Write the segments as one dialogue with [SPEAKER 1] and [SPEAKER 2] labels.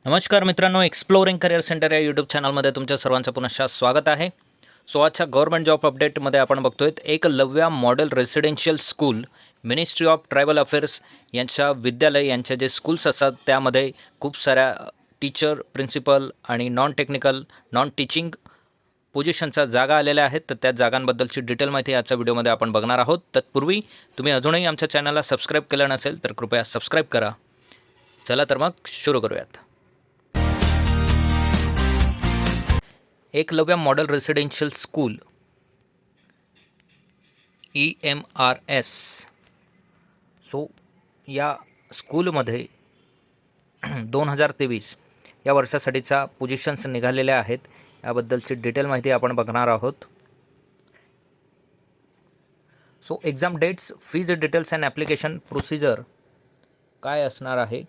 [SPEAKER 1] नमस्कार मित्रांनो, exploring career centre या यूट्यूब चॅनलमध्ये तुमच्या सर्वांचं पुनश्च स्वागत आहे. सो आजच्या गव्हर्नमेंट जॉब अपडेटमध्ये आपण बघतोय Eklavya model residential school, ministry of tribal affairs यांच्या विद्यालय यांचे जे स्कूल्स असतात त्यामध्ये खूप साऱ्या टीचर, प्रिन्सिपल आणि नॉन टेक्निकल, नॉन टीचिंग पोझिशनच्या जागा आलेल्या आहेत. तर त्या जागांबद्दलची डिटेल माहिती आजच्या व्हिडिओमध्ये आपण बघणार आहोत. तत्पूर्वी तुम्ही अजूनही आमच्या चॅनलला सबस्क्राईब केलं नसेल तर कृपया सबस्क्राईब करा. चला तर मग सुरू करूयात. Eklavya model residential school EMRS. So या स्कूलमध्ये 2023 या वर्षासाठीचा पोझिशन्स निघालेल्या आहेत. याबद्दलची डिटेल माहिती आपण बघणार आहोत. So exam dates, fees details and application procedure काय असणार आहे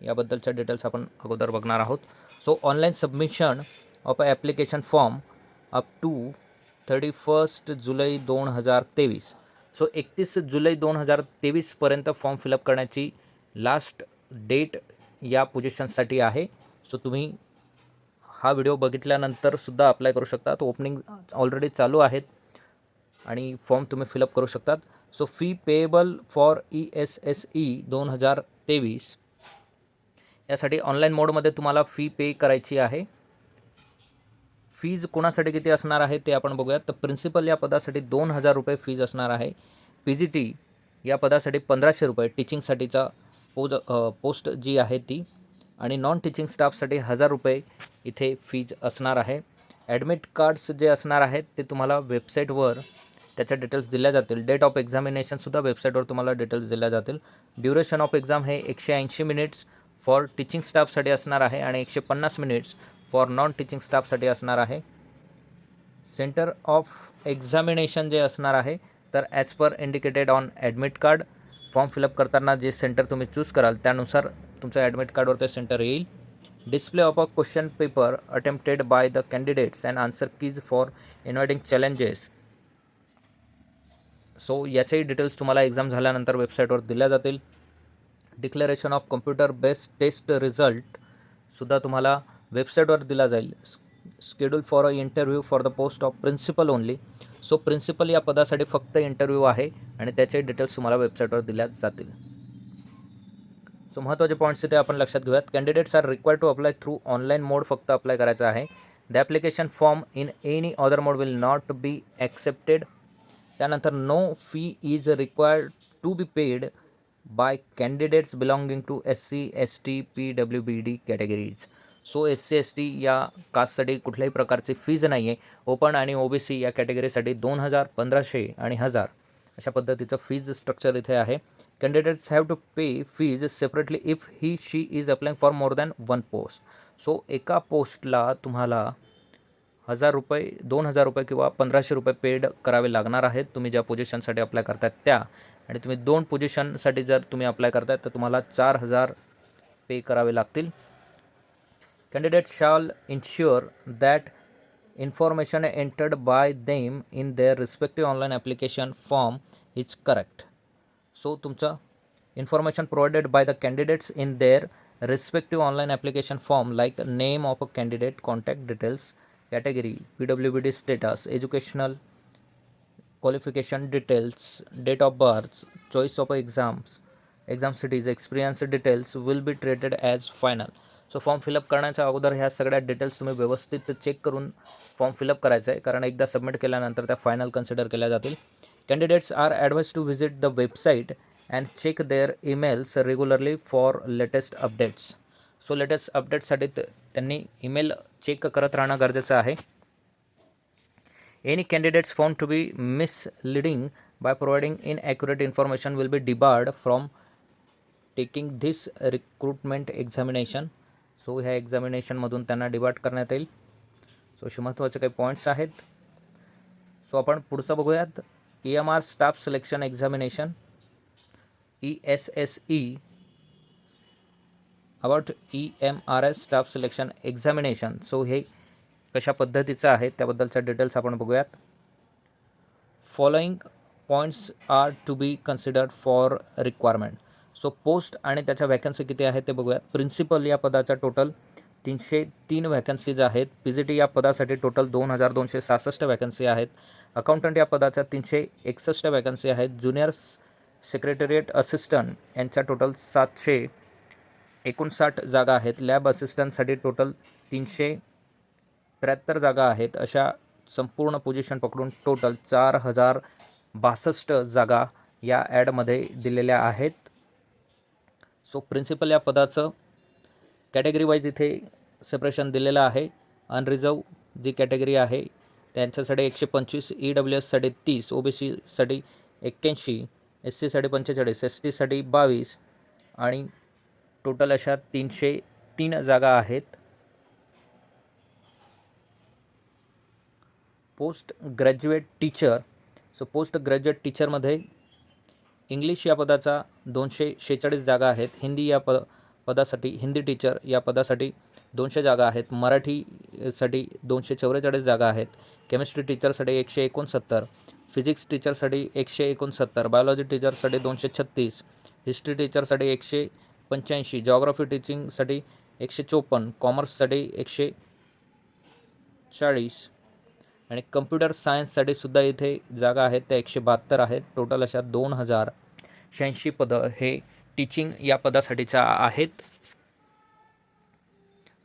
[SPEAKER 1] याबद्दलच्या डिटेल्स आपण अगोदर बघणार आहोत. So online submission of a application form up to 31 July 2023. So 31 जुलै 2023पर्यंत फॉर्म फिलअप करण्याची लास्ट डेट या पोझिशनसाठी आहे. सो तुम्ही हा व्हिडिओ बघितल्यानंतरसुद्धा अप्लाय करू शकता. तो ओपनिंग ऑलरेडी चालू आहेत आणि फॉर्म तुम्ही फिलअप करू शकतात. So fee payable for ESSE 2023 यासाठी ऑनलाईन मोडमध्ये तुम्हाला फी पे करायची आहे. फीज कोणासाठी किती असणार आहे ते आपण बघूयात. तर प्रिन्सिपल या पदासाठी 2,000 रुपये फीज असणार आहे. PGT या पदासाठी 1,500 रुपये टीचिंगसाठीचा पोस्ट जी आहे ती, आणि नॉन टीचिंग स्टाफसाठी 1,000 रुपये इथे फीज असणार आहे. ॲडमिट कार्ड्स जे असणार आहेत ते तुम्हाला वेबसाईटवर त्याच्या डिटेल्स दिल्या जातील. डेट ऑफ एक्झामिनेशनसुद्धा वेबसाईटवर तुम्हाला डिटेल्स दिल्या जातील. ड्युरेशन ऑफ एक्झाम हे 180 मिनिट्स फॉर टीचिंग स्टाफसाठी असणार आहे आणि 150 मिनिट्स फॉर नॉन टीचिंग स्टाफसाठी असणार आहे. सेंटर ऑफ एक्झामिनेशन जे असणार आहे तर as per indicated on admit card, form fill up करताना जे सेंटर तुम्ही चूज कराल त्यानुसार तुमच्या ॲडमिट कार्डवर ते सेंटर येईल. Display of a question paper attempted by the candidates and answer keys for inviting challenges. So याचेही डिटेल्स तुम्हाला एक्झाम झाल्यानंतर वेबसाईटवर दिल्या जातील. Declaration of computer based test रिझल्टसुद्धा तुम्हाला वेबसाईटवर दिला जाईल. Schedule for a interview for the post of principal only. So principal या पदासाठी फक्त इंटरव्ह्यू आहे आणि त्याचे डिटेल्स तुम्हाला वेबसाईटवर दिल्या जातील. सो महत्त्वाचे पॉईंट्स इथे आपण लक्षात घेऊयात. Candidates are required to apply through online mode, फक्त अप्लाय करायचं आहे. The application form in any other mode will not be accepted. त्यानंतर no fee is required to be paid by candidates belonging to SC, ST, PWBD categories. So SC, ST या कास्टसाठी कुठल्याही प्रकारची fees नाही आहे. Open आणि OBC या कॅटेगरीसाठी 2,000, 1,500 आणि 1,000 अशा पद्धतीचं फीज स्ट्रक्चर इथे आहे. Candidates have to pay fees separately if he she is applying for more than one post. So एका पोस्टला तुम्हाला 1,000 रुपये, 2,000 रुपये किंवा 1,500 रुपये पेड करावे लागणार आहेत तुम्ही ज्या पोझिशनसाठी अप्लाय करतायत त्या. आणि तुम्ही 2 पोझिशनसाठी जर तुम्ही अप्लाय करतायत तर तुम्हाला 4,000 पे करावे लागतील. Candidate shall ensure that information entered by them in their respective online application form is correct. So तुमचं information provided by the candidates in their respective online application form like name of a candidate, contact details, category, PWBD status, educational qualification details, date of birth, choice of exams, exam cities, experience details will be treated as final. So form fill up करण्याच्या अगोदर ह्या सगळ्या details तुम्ही व्यवस्थित check करून form fill up करायचं आहे, कारण एकदा सबमिट केल्यानंतर त्या फायनल कन्सिडर केल्या जातील. Candidates are advised to visit the website and check their emails regularly for latest updates. So latest अपडेट्ससाठी त्यांनी ईमेल चेक करत राहणं गरजेचं आहे. Any candidates found to be misleading by providing inaccurate information will be debarred from taking this recruitment examination. So ह्या एक्झामिनेशनमधून त्यांना debarred करण्यात येईल. सो असे महत्त्वाचे काही पॉईंट्स आहेत. सो आपण पुढचं बघूयात. EMR staff selection examination ESSE. About EMRS staff selection examination. So हे कशा पद्धतीचं आहे त्याबद्दलच्या डिटेल्स आपण बघूयात. Following points are to be considered for requirement. So post आणि त्याच्या वॅकन्सी किती आहे ते बघूयात. प्रिन्सिपल या पदाचा टोटल 303 व्हॅकन्सीज आहेत. PGT या पदासाठी टोटल 2266 व्हॅकन्सी आहेत. अकाउंटंट या पदाच्या 361 व्हॅकन्सी आहेत. ज्युनियर सेक्रेटरिएट असिस्टंट यांच्या टोटल 759 जागा आहेत. लॅब असिस्टंटसाठी टोटल 373 जागा आहेत. अशा संपूर्ण पोझिशन पकडून टोटल 4062 जागा या ॲडमध्ये दिलेल्या आहेत. सो प्रिन्सिपल या पदाचं कॅटेगरी वाईज इथे सेपरेशन दिलेलं आहे. अनरिझर्व जी कॅटेगरी आहे त्यांच्यासाठी 125, EWSसाठी 30, OBCसाठी 81, SCसाठी 45, STसाठी 22 आणि टोटल अशा 303 जागा आहेत. Post graduate teacher. So post graduate टीचरमध्ये इंग्लिश या पदाचा 246 जागा आहेत. हिंदी या पदासाठी हिंदी टीचर या पदासाठी 200 जागा आहेत. मराठीसाठी 244 जागा आहेत. केमिस्ट्री टीचरसाठी 169, फिजिक्स टीचरसाठी 169, बायोलॉजी टीचरसाठी 236, हिस्ट्री टीचरसाठी 185, जॉग्राफी टीचिंगसाठी 154, कॉमर्ससाठी 140 आणि कम्प्युटर सायन्ससाठी सुद्धा इथे जागा आहेत त्या 172 आहेत. टोटल अशा 2086 पदं हे टीचिंग या पदासाठीच्या आहेत.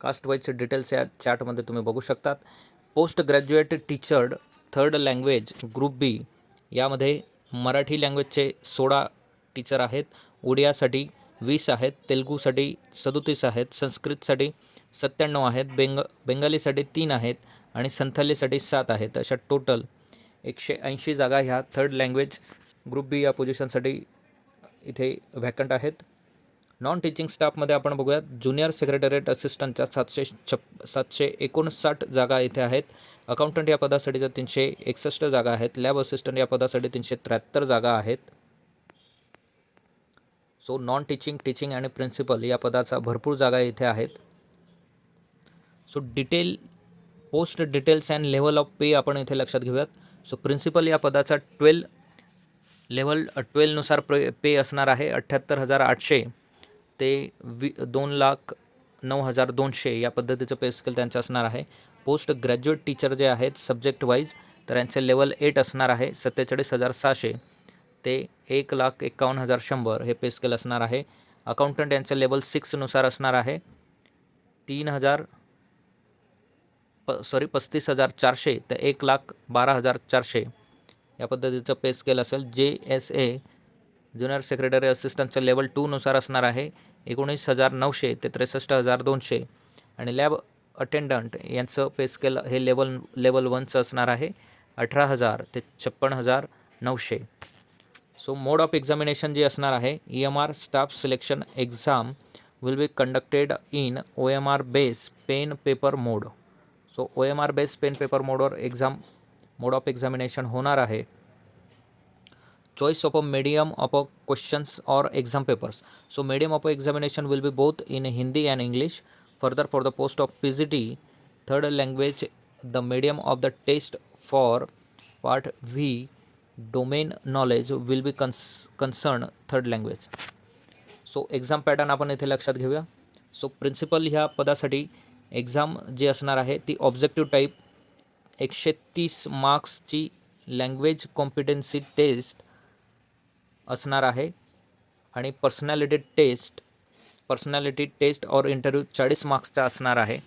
[SPEAKER 1] कास्ट वाईजचे डिटेल्स या चार्टमध्ये तुम्ही बघू शकतात. Post graduate teacher third language group B यामध्ये मराठी लँग्वेजचे 16 टीचर आहेत. ओडियासाठी 20 आहेत. तेलुगूसाठी 37 आहेत. संस्कृतसाठी 97 आहेत. बेंगालीसाठी 3 आहेत आणि संथालीसाठी 7 आहेत. अशा टोटल 180 जागा ह्या थर्ड लँग्वेज ग्रुप बी या पोझिशनसाठी इथे व्हॅकंट आहेत. नॉन टीचिंग स्टाफमध्ये आपण बघूयात. ज्युनियर सेक्रेटरिएट असिस्टंटच्या 759 जागा इथे आहेत. अकाउंटंट या पदासाठीच्या 361 जागा आहेत. लॅब असिस्टंट या पदासाठी 373 जागा आहेत. सो नॉन टीचिंग, टीचिंग आणि प्रिन्सिपल या पदाचा भरपूर जागा इथे आहेत. So post details and level of pay आपण इथे लक्षात घेऊयात. सो प्रिन्सिपल या पदाचा लेवल 12 नुसार पे असणार आहे. 78,800 ते 2,09,200 या पद्धतीचं पे स्केल त्यांचं असणार आहे. पोस्ट ग्रॅज्युएट टीचर जे आहेत सब्जेक्ट वाईज तर यांचे लेवल 8 असणार आहे. 47,600 ते 1,51,100 हे पे स्केल असणार आहे. अकाउंटंट यांचं लेवल 6 नुसार असणार आहे. 35,400 ते 1,12,400 या पद्धतीचं पे स्केल असेल. JSA ज्युनियर सेक्रेटरी असिस्टंटचं लेवल 2 नुसार असणार आहे. 19,900 ते 63,200 आणि लॅब अटेंडंट यांचं पे स्केल हे लेवल 1चं असणार आहे. 18,000 ते 56,900. सो मोड ऑफ एक्झामिनेशन जी असणार आहे EMR staff selection exam will be conducted in OMR base pen paper mode. So OMR base pen paper मोडवर मोड ऑफ एक्झामिनेशन होणार आहे. Choice of a medium of a questions or exam papers. So medium of examination will be both in Hindi and English. Further, for the post of PGT third language, the medium of the test for part V domain knowledge will be concerned third language. So exam pattern आपण इथे लक्षात घेऊया. So principal ह्या पदासाठी exam जी असणार आहे ती objective type 130 मार्क्सची लँग्वेज कॉम्पिटन्सी टेस्ट असणार आहे आणि पर्सनॅलिटी टेस्ट और इंटरव्ह्यू 40 मार्क्सचा असणार आहे.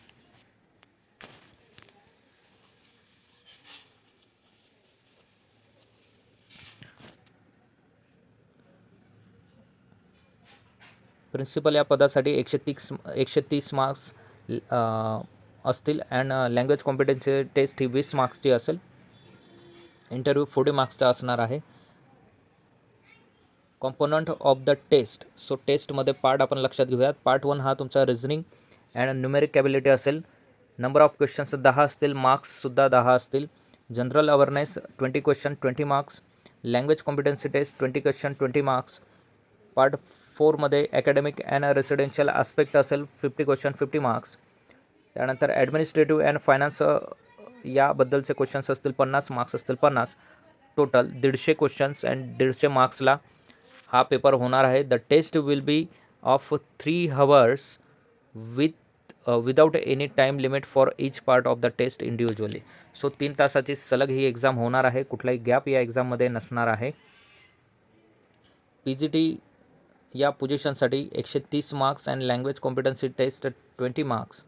[SPEAKER 1] प्रिन्सिपल या पदासाठी 130 मार्क्स असतील अँड लँग्वेज कॉम्पिटन्सी टेस्ट ही 20 मार्क्सची असेल. इंटरव्ह्यू 40 मार्क्सचा असणार आहे. Component of the test. So टेस्टमध्ये पार्ट आपण लक्षात घेऊयात. पार्ट 1 हा तुमचा रिझनिंग अँड न्यूमेरिक ॲबिलिटी असेल. नंबर ऑफ क्वेश्चन्स 10 असतील. मार्क्ससुद्धा 10 असतील. General awareness 20 question 20 marks. Language competency test 20 question 20 marks. Part 4मध्ये ॲकॅडमिक अँड रेसिडेन्शियल आस्पेक्ट असेल 50 क्वेश्चन 50 मार्क्स. त्यानंतर ॲडमिनिस्ट्रेटिव्ह अँड फायनान्स याबद्दलचे क्वेश्चन्स असतील 50 मार्क्स असतील 50. टोटल 150 क्वेश्चन्स अँड 150 मार्क्सला हा पेपर होणार आहे. The test will be of 3 hours with without any time limit for each part of the test individually. So 3 तासाची सलग ही एक्झाम होणार आहे. कुठलाही गॅप या एक्झाममध्ये नसणार आहे. PGT या पोझिशनसाठी 130 marks and language competency test 20 marks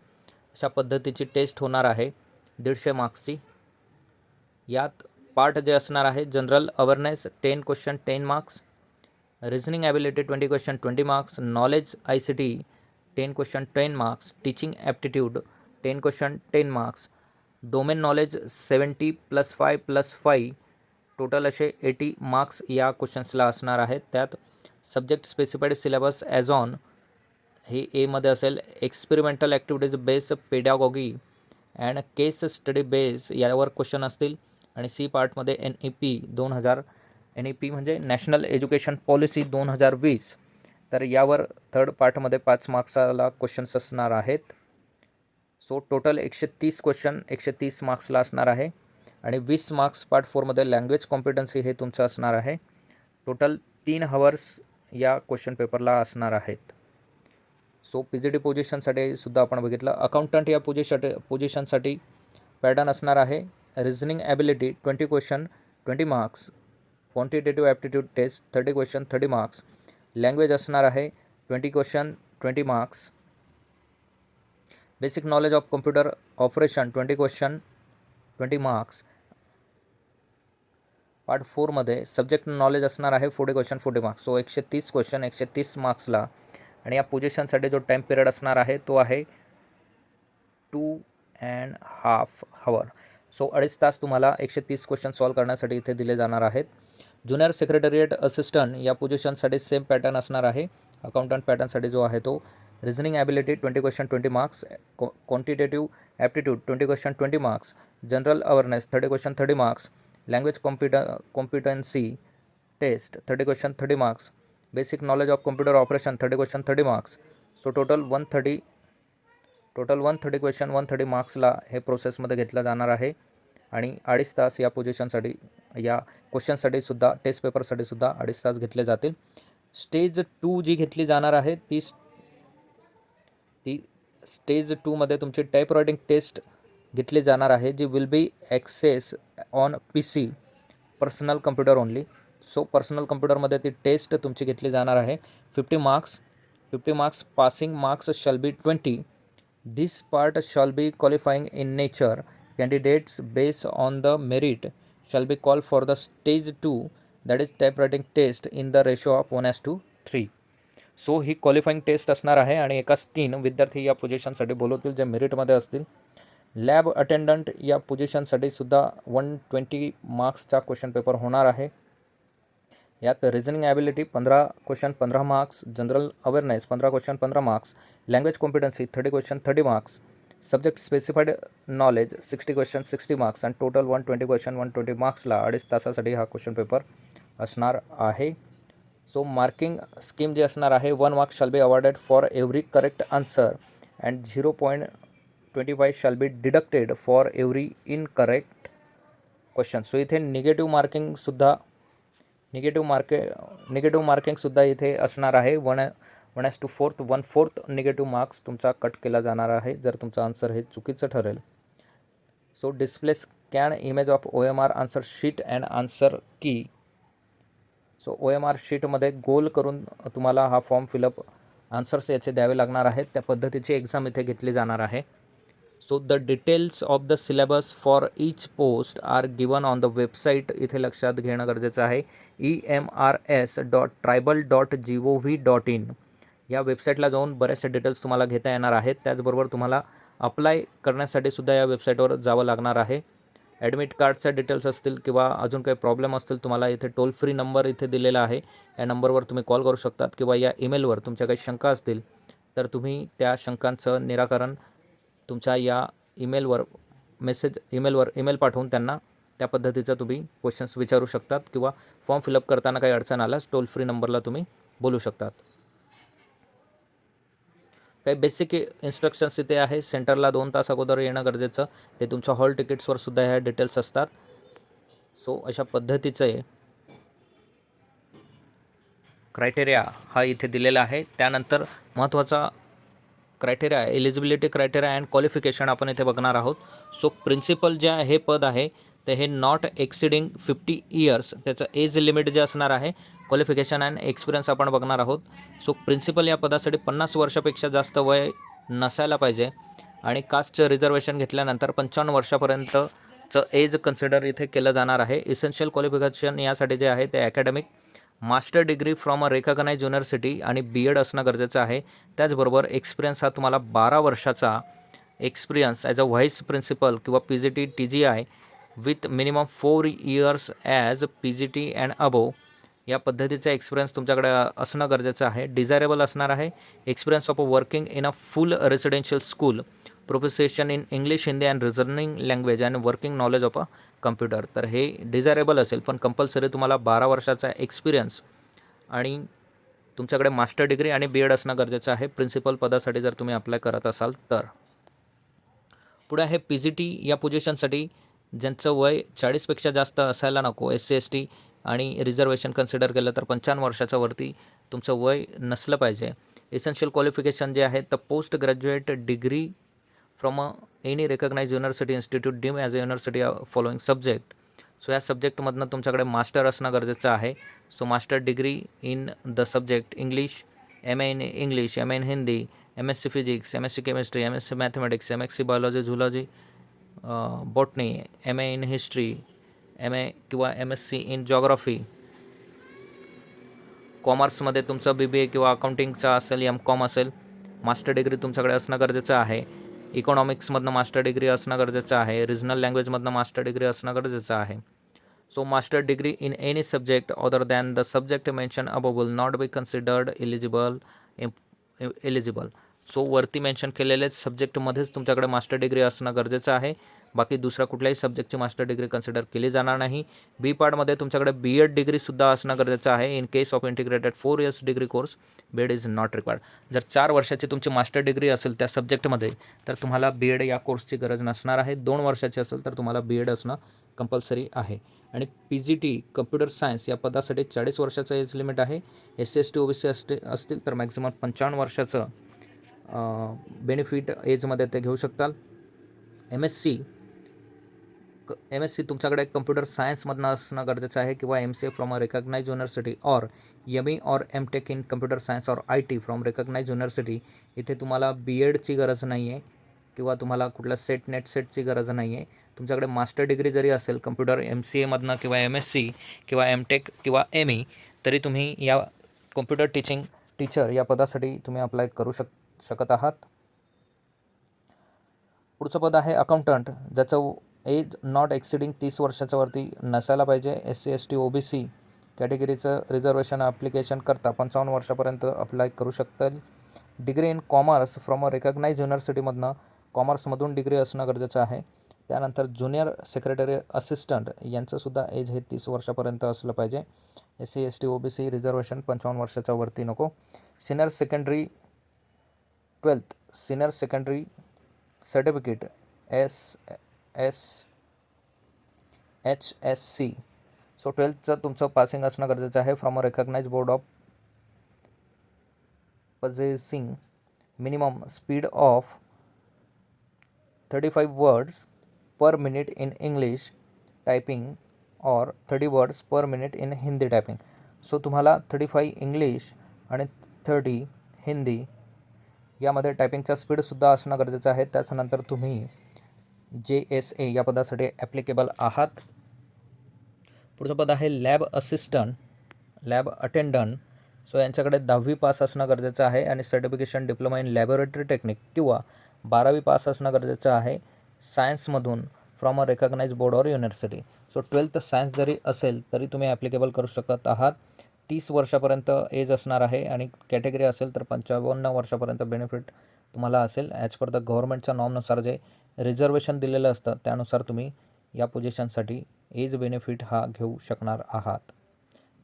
[SPEAKER 1] अशा पद्धतीची टेस्ट होणार आहे 150 मार्क्सची. यात पार्ट जे असणार आहे general awareness 10 question 10 marks, reasoning ability 20 question 20 marks, knowledge ICT 10 question 10 marks, teaching aptitude 10 question 10 marks, domain knowledge 70 + 5 + 5 total असे 80 मार्क्स या क्वेश्चन्सला असणार आहेत. त्यात subject specified syllabus as on हे एमध्ये असेल. Experimental activities base pedagogy and case study base यावर क्वेश्चन असतील. आणि सी पार्टमध्ये NEP 2000 NEP म्हणजे नॅशनल एज्युकेशन पॉलिसी 2020 तर यावर थर्ड पार्टमध्ये 5 मार्क्साला क्वेश्चन्स असणार आहेत. सो टोटल 130 क्वेश्चन 130 मार्क्सला असणार आहे. आणि 20 मार्क्स पार्ट 4मध्ये लँग्वेज कॉम्पिटन्सी हे तुमचं असणार आहे. टोटल 3 हवर्स या क्वेश्चन पेपरला असणार आहेत. सो PGT पोझिशनसाठी सुद्धा आपण बघितलं. अकाउंटंट या पोझिशनसाठी पॅटर्न असणार आहे. Reasoning ability 20 question 20 marks, quantitative aptitude test 30 question 30 marks, language असणार आहे 20 question 20 marks, basic knowledge of computer operation 20 question 20 marks. Part 4मध्ये सब्जेक्ट नॉलेज असणार आहे 40 क्वेश्चन 40 मार्क्स. सो 130 क्वेश्चन 130 मार्क्सला. आणि या पोझिशनसाठी जो टाईम पिरियड असणार आहे तो आहे 2.5 हवर. सो 2.5 तास तुम्हाला 130 क्वेश्चन सॉल्व करण्यासाठी इथे दिले जाणार आहेत. ज्युनियर सेक्रेटरिएट असिस्टंट या पोझिशनसाठी सेम पॅटर्न असणार आहे. अकाउंटंट पॅटर्नसाठी जो आहे तो reasoning ability 20 question 20 marks, quantitative aptitude 20 question 20 marks, general awareness 30 question 30 marks, language competency test 30 question 30 marks, basic knowledge of computer operation 30 question 30 marks. So total 130 question 130 मार्क्सला हे प्रोसेसमध्ये घेतलं जाणार आहे. आणि 2.5 तास या पोझिशनसाठी या क्वेश्चनसाठी सुद्धा टेस्ट पेपरसाठी सुद्धा 2.5 तास घेतले जातील. स्टेज 2 जी घेतली जाणार आहे ती स्टेज 2मध्ये तुमची टाईप रायटिंग टेस्ट घेतली जाणार आहे जी will be access on PC personal computer only. So personal कम्प्युटरमध्ये ती टेस्ट तुमची घेतली जाणार आहे. 50 marks passing marks shall be 20. This part shall be qualifying in nature. Candidates based on the merit shall be called for the stage 2 that is typewriting test in the ratio of 1:3. So ही qualifying test असणार आहे आणि एकाच 3 विद्यार्थी या पोझिशनसाठी बोलवतील जे मेरिटमध्ये असतील. Lab attendant या पोझिशनसाठी सुद्धा 120 मार्क्सचा क्वेश्चन पेपर होणार आहे. यात reasoning ability 15 question 15 marks, general awareness 15 question 15 marks, language competency 30 question 30 marks, subject specified knowledge 60 question 60 marks आणि टोटल 120 क्वेश्चन 120 मार्क्सला 2.5 तासासाठी हा क्वेश्चन पेपर असणार आहे. सो मार्किंग स्कीम जी असणार आहे 1 marks shall be awarded for every correct answer and 0.25 shall be deducted for every incorrect question. So इथे negative मार्किंगसुद्धा इथे असणार आहे. 1:4 निगेटिव्ह मार्क्स तुमचा कट केला जाणार आहे जर तुमचं आन्सर हे चुकीचं ठरेल. So display scan image of OMR answer sheet and answer की. सो OMR शीटमध्ये गोल करून तुम्हाला हा फॉर्म फिलअप आन्सर्स याचे द्यावे लागणार आहेत. त्या पद्धतीची एक्झाम इथे घेतली जाणार आहे. So the details of the syllabus for each post are given on the website. इथे लक्षात घेणं गरजेचं आहे. emrs.tribal.gov.in या वेबसाईटला जाऊन बऱ्याचशा डिटेल्स तुम्हाला घेता येणार आहेत. त्याचबरोबर तुम्हाला अप्लाय करण्यासाठी सुद्धा या वेबसाईटवर जावं लागणार आहे. ॲडमिट कार्डच्या डिटेल्स असतील किंवा अजून काही प्रॉब्लेम असतील तुम्हाला इथे टोल फ्री नंबर इथे दिलेला आहे. या नंबरवर तुम्ही कॉल करू शकतात किंवा या ईमेलवर तुमच्या काही शंका असतील तर तुम्ही त्या शंकांचं निराकरण तुमच्या या ईमेल पाठवून त्यांना त्या पद्धतीचं तुम्ही क्वेश्चन्स विचारू शकतात किंवा फॉर्म फिलअप करताना काही अडचण आल्यास टोल फ्री नंबरला तुम्ही बोलू शकतात. काही बेसिक इन्स्ट्रक्शन्स इथे आहे. सेंटरला 2 तास अगोदर येणं गरजेचं. ते तुमच्या हॉल तिकीट्सवर सुद्धा ह्या डिटेल्स असतात. सो अशा पद्धतीचे क्रायटेरिया हा इथे दिलेला आहे. त्यानंतर महत्त्वाचा criteria, eligibility criteria and qualification आपण इथे बघणार आहोत. सो प्रिन्सिपल जे हे पद आहे तर हे नॉट एक्सिडिंग 50 इयर्स, त्याचं एज लिमिट जे असणार आहे. क्वालिफिकेशन अँड एक्सपिरियन्स आपण बघणार आहोत. सो प्रिन्सिपल या पदासाठी 50 वर्षापेक्षा जास्त वय नसायला पाहिजे आणि कास्टचं रिझर्वेशन घेतल्यानंतर 55 वर्षापर्यंतचं एज कन्सिडर इथे केलं जाणार आहे. इसेन्शियल क्वालिफिकेशन यासाठी जे आहे ते academic master degree from a recognise university आणि BEd असणं गरजेचं आहे. त्याचबरोबर एक्सपिरियन्स हा तुम्हाला 12 वर्षाचा experience as a vice principal किंवा PGT TGI with minimum 4 years as PGT and above या पद्धतीचा एक्सपिरियन्स तुमच्याकडे असणं गरजेचं आहे. डिझायरेबल असणार आहे. Experience of working in a full residential school, profession in English, Hindi and reasoning language and working knowledge of a computer. तर हे डिझायरेबल असेल, पण कंपल्सरी तुम्हाला 12 वर्षाचा एक्सपिरियन्स आणि तुमच्याकडे मास्टर डिग्री आणि BEd असणं गरजेचं आहे प्रिन्सिपल पदासाठी जर तुम्ही अप्लाय करत असाल तर. पुढे आहे PGT या पोझिशनसाठी ज्यांचं वय 40पेक्षा जास्त असायला नको. SC ST आणि रिझर्वेशन कन्सिडर केलं तर 55 वर्षाच्या वरती तुमचं वय नसलं पाहिजे. इसेन्शियल क्वालिफिकेशन जे आहे तर post graduate degree from any recognise university institute deem as a university following subject. So या सब्जेक्टमधनं तुमच्याकडे मास्टर असणं गरजेचं आहे. So master degree in the subject English, MA in English, MA in Hindi, MSc physics, MSc chemistry, MSc mathematics, MSc biology zoology botany, MA in history, MA किंवा MSc in geography. कॉमर्समध्ये तुमचं BBA किंवा अकाउंटिंगचा असेल, MCOM असेल. Master degree तुमच्याकडे असणं गरजेचं आहे. इकॉनॉमिक्समधनं मास्टर डिग्री असणं गरजेचं आहे. रिजनल लँग्वेजमधनं मास्टर डिग्री असणं गरजेचं आहे. So master degree in any subject other than the subject mention above will not be considered eligible. So वरती मेन्शन केलेलेच सब्जेक्टमध्येच तुमच्याकडे मास्टर डिग्री असणं गरजेचं आहे. बाकी दुसऱ्या कुठल्याही सब्जेक्टची मास्टर डिग्री कन्सिडर केली जाणार नाही. बी पार्टमध्ये तुमच्याकडे BEd डिग्रीसुद्धा असणं गरजेचं आहे. In case of integrated 4 years degree course BEd is not required. जर 4 वर्षाची तुमची मास्टर डिग्री असेल त्या सब्जेक्टमध्ये तर तुम्हाला BEd या कोर्सची गरज नसणार आहे. 2 वर्षाची असेल तर तुम्हाला BEd असणं कंपल्सरी आहे. आणि PGT कम्प्युटर सायन्स या पदासाठी 40 वर्षाचं एज लिमिट आहे. SC ST OBC असतील तर मॅक्झिमम 55 वर्षाचं बेनिफिट एजमध्ये ते घेऊ शकताल. MSc तुमच्याकडे कम्प्युटर सायन्समधनं असणं गरजेचं आहे किंवा MCA from a recognise university or ME or MTech in computer science or IT from recognise university. इथे तुम्हाला BEdची गरज नाही आहे किंवा तुम्हाला कुठल्या सेटची गरज नाही आहे. तुमच्याकडे मास्टर डिग्री जरी असेल कम्प्युटर MCAमधनं किंवा MSc किंवा MTech किंवा ME तरी तुम्ही या कम्प्युटर टीचर या पदासाठी तुम्ही अप्लाय करू शकत आहात. पुढचं पद आहे अकाउंटंट, ज्याचं एज नॉट एक्सिडिंग 30 वर्षाच्या वरती नसायला पाहिजे. SC ST OBC कॅटेगरीचं रिझर्वेशन ॲप्लिकेशन करता 55 वर्षापर्यंत अप्लाय करू शकतात. Degree in commerce from a recognise युनिव्हर्सिटीमधनं कॉमर्समधून डिग्री असणं गरजेचं आहे. त्यानंतर ज्युनियर सेक्रेटरी असिस्टंट यांचंसुद्धा एज हे 30 वर्षापर्यंत असलं पाहिजे. SC ST OBC रिझर्वेशन 55 वर्षाच्या वरती नको. Senior secondary 12th senior secondary certificate HSC. So 12thचं तुमचं पासिंग असणं गरजेचं आहे from a recognise board of possessing minimum speed of 35 words per minute in English typing or 30 words per minute in Hindi typing. So तुम्हाला 35 English आणि 30 हिंदी यामध्ये टायपिंगचा स्पीडसुद्धा असणं गरजेचं आहे. त्याच्यानंतर तुम्ही JSA या पदासाठी ॲप्लिकेबल आहात. पुढचं पद आहे lab assistant, lab attendant. So यांच्याकडे 10वी पास असणं गरजेचं आहे आणि certification diploma in laboratory technique किंवा 12वी पास असणं गरजेचं आहे सायन्समधून from a recognise board or university. So 12th science जरी असेल तरी तुम्ही ॲप्लिकेबल करू शकत आहात. 30 वर्षापर्यंत एज असणार आहे आणि कॅटेगरी असेल तर 55 वर्षापर्यंत बेनिफिट तुम्हाला असेल. ॲज पर द गव्हर्नमेंटच्या नॉर्मनुसार जे रिझर्वेशन दिलेलं असतं त्यानुसार तुम्ही या पोझिशनसाठी एज बेनिफिट हा घेऊ शकणार आहात.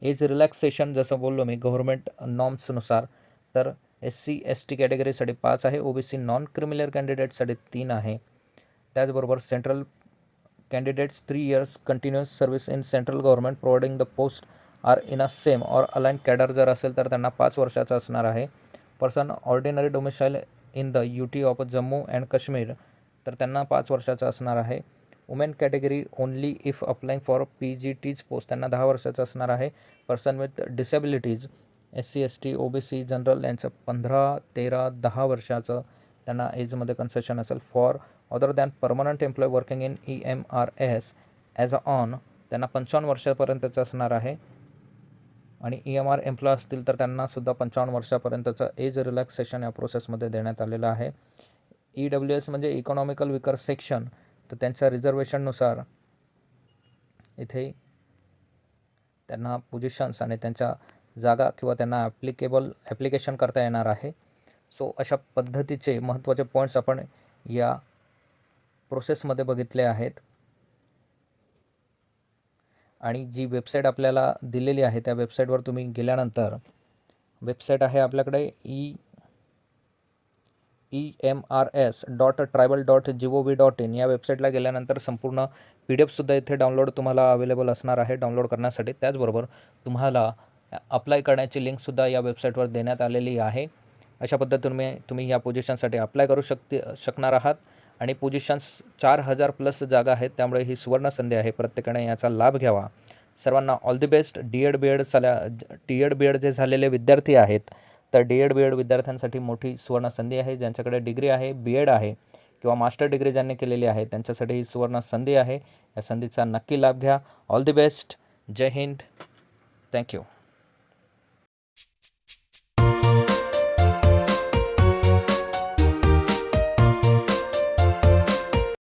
[SPEAKER 1] एज रिलॅक्सेशन जसं बोललो मी गव्हर्नमेंट नॉर्म्सनुसार तर SC ST कॅटेगरीसाठी 5 आहे. OBC नॉन क्रिमिनल कॅन्डिडेटसाठी 3 आहे. त्याचबरोबर central candidates 3 years continuous service in central government providing the post are in a same or align cadre जर असेल तर त्यांना 5 वर्षाचा असणार आहे. Person ordinary domicile in the UT of Jammu and Kashmir तर त्यांना 5 वर्षाचं असणार आहे. Women category only if applying for PGTज पोस्ट त्यांना 10 वर्षाचं असणार आहे. Person with disabilities SC ST OBC general यांचं 15, 13, 10 वर्षाचं त्यांना एजमध्ये कन्सेशन असेल. For other than permanent employ working in EMRS as a on त्यांना 55 वर्षापर्यंतचं असणार आहे. आणि EMR एम्प्लॉय असतील तर त्यांनासुद्धा 55 वर्षापर्यंतचं एज रिलॅक्सेशन या प्रोसेसमध्ये देण्यात आलेलं आहे. EWS म्हणजे इकॉनॉमिकल विकर सेक्शन तर त्यांच्या रिझर्वेशननुसार इथे त्यांना पोझिशन्स आणि त्यांच्या जागा किंवा त्यांना ॲप्लिकेशन करता येणार आहे. सो अशा पद्धतीचे महत्त्वाचे पॉईंट्स आपण या प्रोसेसमध्ये बघितले आहेत. आणि जी वेबसाईट आपल्याला दिलेली आहे त्या वेबसाईटवर तुम्ही गेल्यानंतर वेबसाईट आहे आपल्याकडे EMRS.tribal.gov.in या वेबसाईटला गेल्यानंतर संपूर्ण PDF सुद्धा इथे डाउनलोड तुम्हाला अवेलेबल असणार आहे डाउनलोड करण्यासाठी. त्याचबरोबर तुम्हाला अप्लाय करण्याची लिंकसुद्धा या वेबसाईटवर देण्यात आलेली आहे. अशा पद्धतीने तुम्ही या पोझिशनसाठी अप्लाय करू शकणार आहात. आणि पोझिशन्स 4000 प्लस जागा आहेत त्यामुळे ही सुवर्ण संधी आहे. प्रत्येकाने याचा लाभ घ्यावा. सर्वांना all the best. DED BED जे झालेले विद्यार्थी आहेत तर DED BED विद्यार्थ्यांसाठी मोठी सुवर्ण संधी आहे. ज्यांच्याकडे डिग्री आहे, BEd आहे किंवा मास्टर डिग्री ज्यांनी केलेली आहे त्यांच्यासाठी ही सुवर्ण संधी आहे. या संधीचा नक्की लाभ घ्या. All the best. जय हिंद. थँक्यू.